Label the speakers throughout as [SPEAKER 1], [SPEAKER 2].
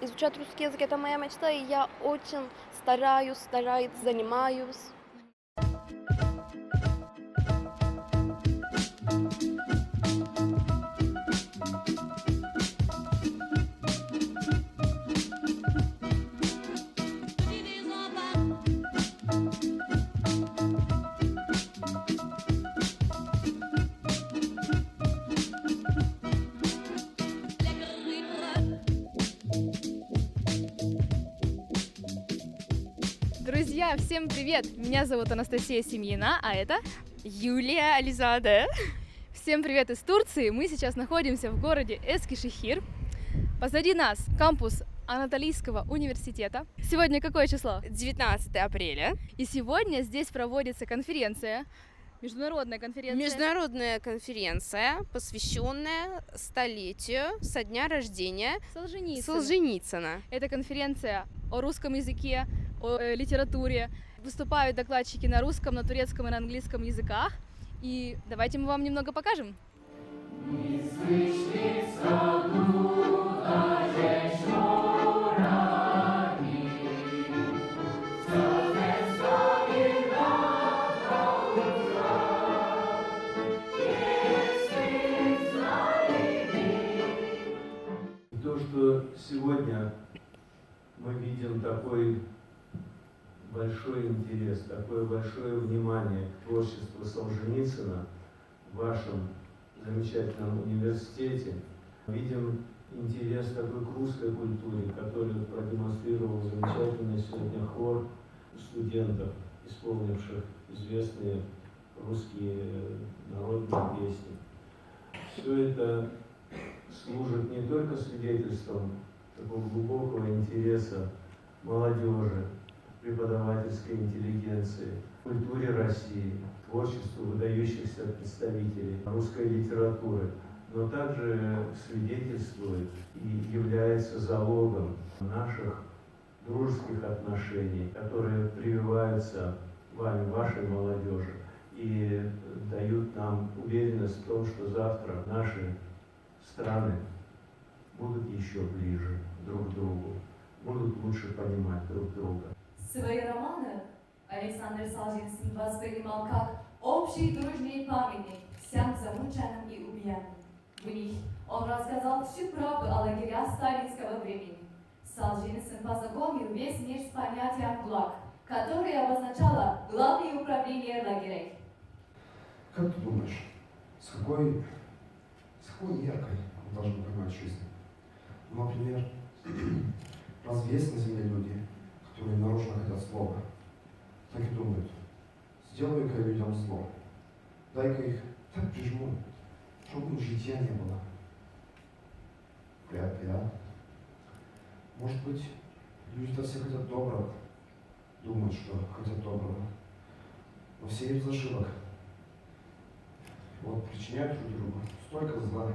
[SPEAKER 1] изучать русский язык — это моя мечта, и я очень стараюсь, занимаюсь.
[SPEAKER 2] Друзья, всем привет! Меня зовут Анастасия Семьина, а это Юлия Ализаде. Всем привет из Турции! Мы сейчас находимся в городе Эскишехир. Позади нас кампус Анатолийского университета. Сегодня какое число?
[SPEAKER 3] 19 апреля.
[SPEAKER 2] И сегодня здесь проводится конференция, международная
[SPEAKER 3] конференция, посвященная столетию со дня рождения
[SPEAKER 2] Солженицына. Это конференция о русском языке, о литературе. Выступают докладчики на русском, на турецком и на английском языках. И давайте мы вам немного покажем.
[SPEAKER 4] То, что сегодня мы видим такой большой интерес, такое большое внимание к творчеству Солженицына в вашем замечательном университете, видим интерес такой к русской культуре, который продемонстрировал замечательный сегодня хор студентов, исполнивших известные русские народные песни. Все это служит не только свидетельством такого глубокого интереса молодежи, преподавательской интеллигенции, культуре России, творчеству выдающихся представителей русской литературы, но также свидетельствует и является залогом наших дружеских отношений, которые прививаются вами, вашей молодежи, и дают нам уверенность в том, что завтра наши страны будут еще ближе друг к другу, будут лучше понимать друг друга.
[SPEAKER 5] Свои романы Александр Солженицын воспринимал как общий дружный памятник всем замученным и убиенным. В них он рассказал всю правду о лагерях сталинского времени. Солженицын познакомил весь мир с понятием «ГУЛАГ», которое обозначало главное управление лагерей.
[SPEAKER 6] Как ты думаешь, с какой меркой мы должны понимать жизнь? Например, разве есть на земле люди, которые нарочно хотят злого? Так и думают, сделаю-ка я людям зло, дай-ка их так прижму, чтобы им житья не было. Вряд ли, а? Может быть, люди-то все хотят доброго, думают, что хотят доброго, но все из ошибок. Вот причиняют друг другу столько зла,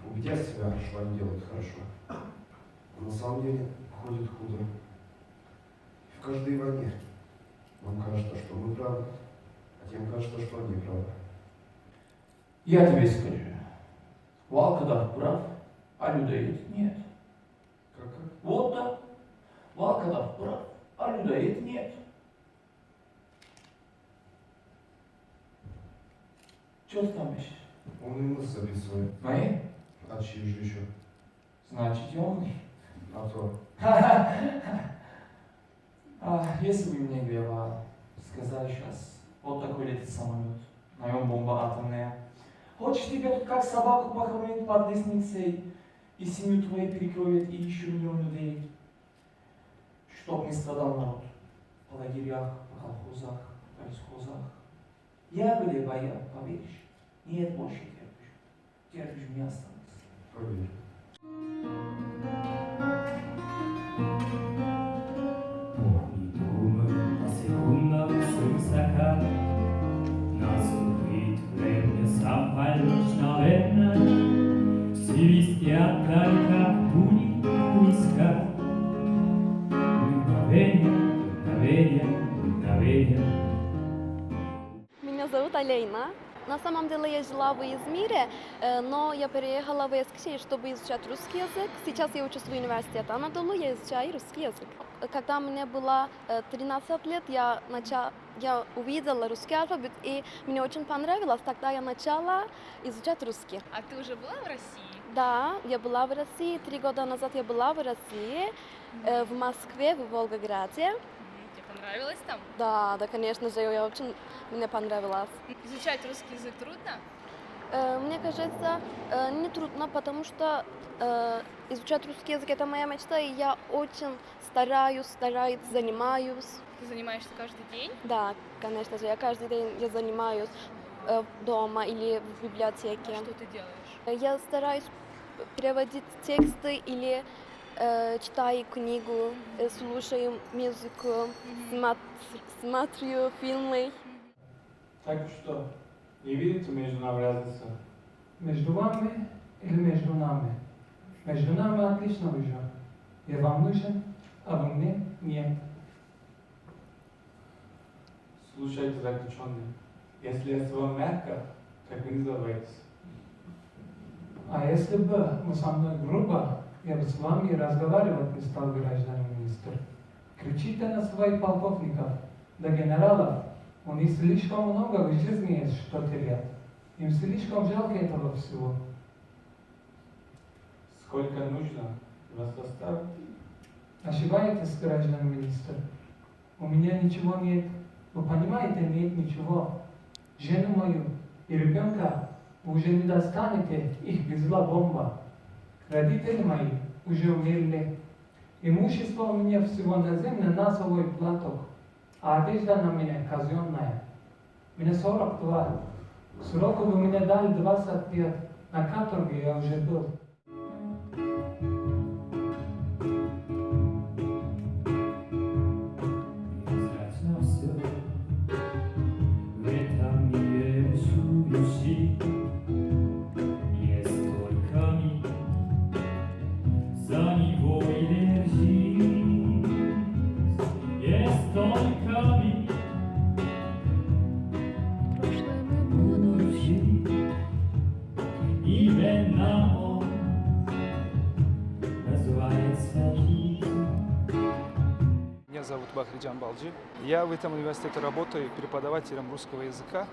[SPEAKER 6] убедят себя, что они делают хорошо, а на самом деле выходит худо. И в каждой войне нам кажется, что мы правы, а тем кажется, что они правы.
[SPEAKER 7] Я тебе скажу, Волкодав прав, а людоед нет.
[SPEAKER 6] Как?
[SPEAKER 7] Вот так. Волкодав прав, а людоед нет. Что ты там ищешь?
[SPEAKER 6] Он и мы записывает.
[SPEAKER 7] Мои?
[SPEAKER 6] А чьи же еще?
[SPEAKER 7] Значит, умный.
[SPEAKER 6] А то.
[SPEAKER 7] Если бы мне, Глеба, сказали сейчас, вот такой летит самолет, на нем бомба атомная. Хочешь, тебя тут как собаку похоронить под лестницей, и семью твою перекроют, и еще миллион людей. Чтоб не страдал народ по лагерях, по колхозах, по лесхозах. Я, Глеба, я, поверишь? Нет, больше терпишь. Терпишь, мне осталось.
[SPEAKER 6] Поверь.
[SPEAKER 8] На секундах высока, наступит время запального, свистят вдали, как пули войска. Мгновение.
[SPEAKER 1] Меня зовут Алейна. На самом деле я жила в Измире, но я переехала в Эскишехир, чтобы изучать русский язык. Сейчас я учусь в университете Анадолу, я изучаю русский язык. Когда мне было 13 лет, я увидела русский алфавит, и мне очень понравилось. Тогда я начала изучать русский.
[SPEAKER 2] А ты уже была в России?
[SPEAKER 1] Да, я была в России. 3 года назад я была в России, в Москве, в Волгограде.
[SPEAKER 2] Тебе понравилось там?
[SPEAKER 1] Да, конечно же, мне понравилось.
[SPEAKER 2] Изучать русский язык трудно?
[SPEAKER 1] Мне кажется, не трудно, потому что изучать русский язык — это моя мечта, и я очень стараюсь, занимаюсь.
[SPEAKER 2] Ты занимаешься каждый день?
[SPEAKER 1] Да, конечно же, я каждый день занимаюсь дома или в библиотеке.
[SPEAKER 2] Что ты делаешь?
[SPEAKER 1] Я стараюсь переводить тексты или читаю книгу, слушаю музыку, смотрю фильмы.
[SPEAKER 9] Так что, не видите между нами разницы?
[SPEAKER 10] Между вами или между нами? Между нами отлично уже. Я вам нужен, а вы мне нет.
[SPEAKER 9] Слушайте, заключенный, если я с вами мягко, так вы не забывайтесь.
[SPEAKER 10] А если бы вы со мной грубо, я бы с вами разговаривать не стал, гражданин министр. Кричите на своих полковников, до генералов. У них слишком много в жизни есть, что терять. Им слишком жалко этого всего.
[SPEAKER 9] Сколько нужно вас оставить?
[SPEAKER 10] Ошибаетесь, гражданин министр. У меня ничего нет. Вы понимаете, нет ничего. Жену мою и ребенка вы уже не достанете, их везла бомба. Родители мои уже умерли. Имущество у меня всего на земле носовой платок, а одежда на меня казенная. Мне 42. Сроку вы мне дали 20 лет. На каторге я уже был.
[SPEAKER 8] Невзрачно все в этом мире бушующий. Есть только миг, за него и держись. Есть только миг, прошлым и будущим. Именно он называется жизнь.
[SPEAKER 11] Меня зовут Бахриджан Балджи. Я в этом университете работаю преподавателем русского языка.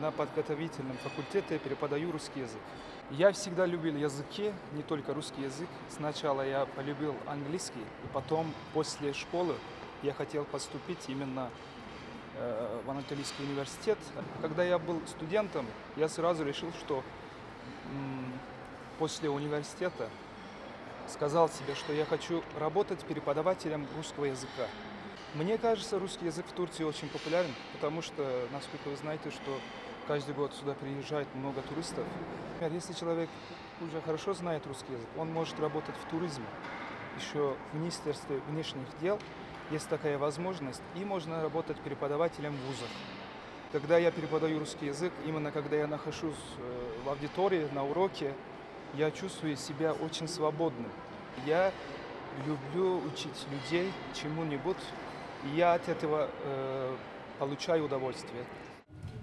[SPEAKER 11] На подготовительном факультете преподаю русский язык. Я всегда любил языки, не только русский язык. Сначала я полюбил английский, и потом, после школы, я хотел поступить именно в Анатолийский университет. Когда я был студентом, я сразу решил, что после университета сказал себе, что я хочу работать преподавателем русского языка. Мне кажется, русский язык в Турции очень популярен, потому что, насколько вы знаете, что каждый год сюда приезжает много туристов. Если человек уже хорошо знает русский язык, он может работать в туризме. Еще в Министерстве внешних дел есть такая возможность, и можно работать преподавателем в вузах. Когда я преподаю русский язык, именно когда я нахожусь в аудитории, на уроке, я чувствую себя очень свободным. Я люблю учить людей чему-нибудь, и я от этого получаю удовольствие.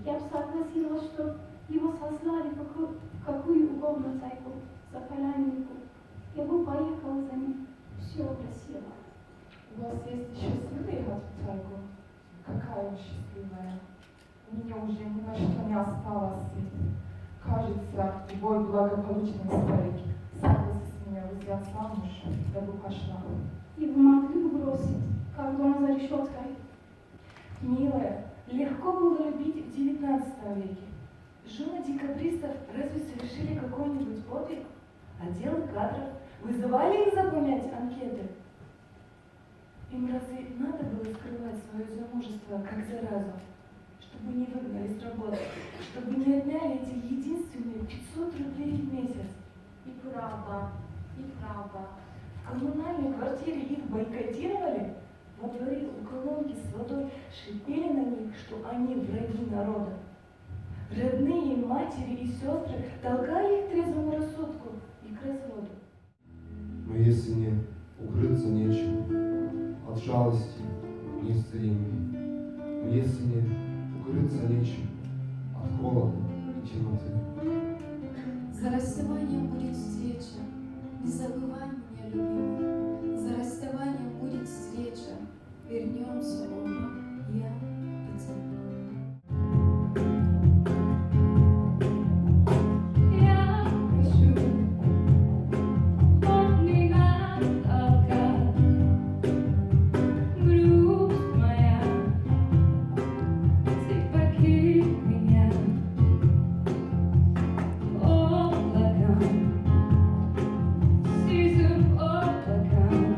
[SPEAKER 12] Я бы согласилась, что его сослали в какую угодно тайгу, за полянику. Я бы поехала за ним. Все красиво.
[SPEAKER 13] У вас есть еще силы ехать в тайгу? Какая вы счастливая. Мне уже ни на что не осталось. Кажется, бой благополучный старик. Согласись меня взять замуж, я бы пошла.
[SPEAKER 12] И вы могли бы бросить, как дома за решеткой?
[SPEAKER 13] Милая, легко было любить в 19 веке. Жены декабристов разве совершили какой-нибудь подвиг? Отделы кадров вызывали их заполнять анкеты? Им разве надо было скрывать свое замужество как заразу? Чтобы не выгнали с работы, чтобы не отняли эти единственные 500 рублей в месяц.
[SPEAKER 12] И правда, и правда.
[SPEAKER 13] В коммунальной квартире их бойкотировали, во дворе у колонки с водой шипели на них, что они враги народа. Родные, матери и сестры толкали их к трезвому рассудку и к разводу.
[SPEAKER 6] Но если мне укрыться нечем, от жалости неисцелимой, но если мне укрыться нечем, от холода темноты.
[SPEAKER 5] За расставанием будет встреча, не забывай меня, любимый. За расставанием будет встреча, вернемся оба, я и ты. Я прошу, помни нас откат, грусть моя, ты покинь меня. Облакам, сизым облакам,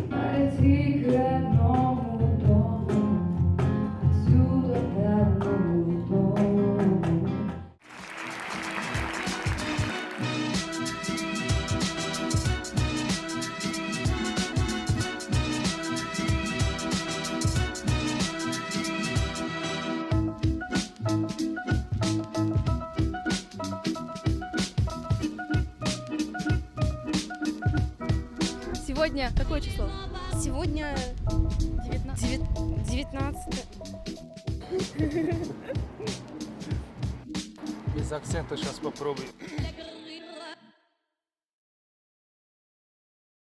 [SPEAKER 5] полети к родному дому, отсюда к родному дому.
[SPEAKER 2] Сегодня какое число?
[SPEAKER 3] Сегодня
[SPEAKER 2] 19.
[SPEAKER 3] 19.
[SPEAKER 11] Без акцента сейчас попробуй.